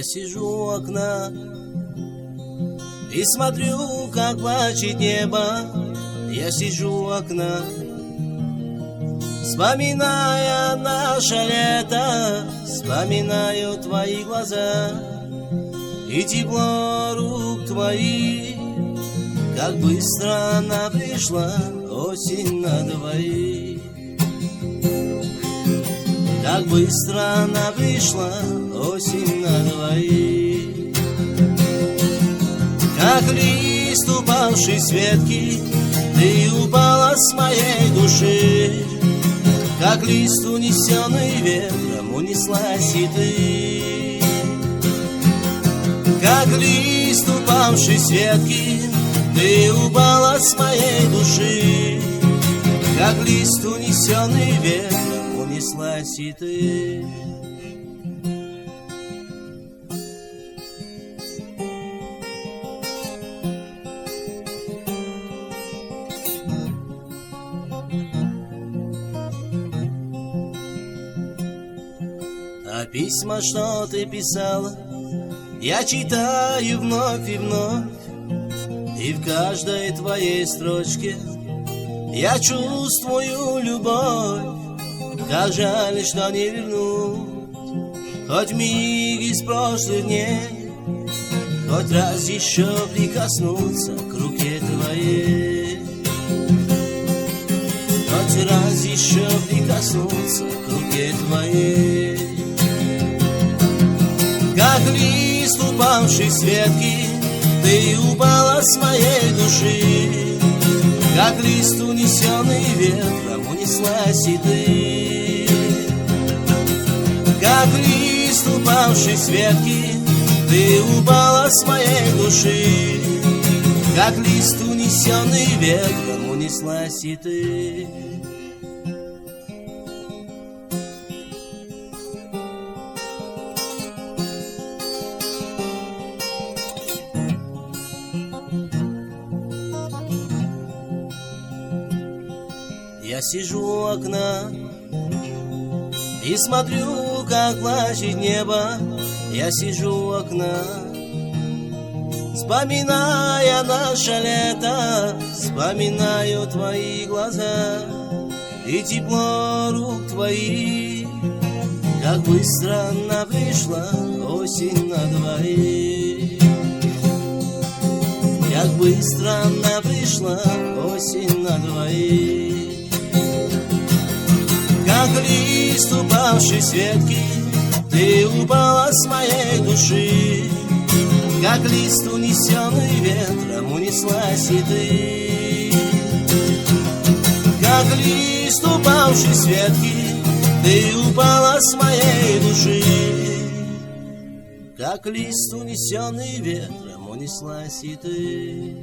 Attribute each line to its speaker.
Speaker 1: сижу у окна и смотрю, как плачет небо. Я сижу у окна, вспоминая наше лето, вспоминаю твои глаза и тепло рук твоих. Как быстро она пришла, осень на двоих. Как быстро она пришла, осень на двоих. Как лист, упавший с ветки, ты упала с моей души. Как лист, унесенный ветром, унеслась и ты. Как лист, упавший с ветки, ты упала с моей души. Как лист, унесенный ветром, унеслась и ты. А письма, что ты писала, я читаю вновь и вновь. И в каждой твоей строчке я чувствую любовь. Как жаль, что не вернуть хоть миг из прошлых дней, хоть раз еще прикоснуться к руке твоей, хоть раз еще прикоснуться к руке твоей. Как лист, упавший с ветки, ты упала с моей души. Как лист, унесенный ветром, унеслась и ты. Как лист, упавший с ветки, ты упала с моей души. Как лист, унесенный ветром, унеслась и ты. Я сижу у окна и смотрю, как плачет небо. Я сижу у окна, вспоминая наше лето, вспоминаю твои глаза и тепло рук твоих. Как быстро она пришла, осень на двоих. Как быстро она пришла, осень на двоих. Как лист, упавший с ветки, ты упала с моей души. Как лист, унесенный ветром, унеслась и ты. Как лист, упавший с ветки, ты упала с моей души. Как лист, унесенный ветром, унеслась и ты.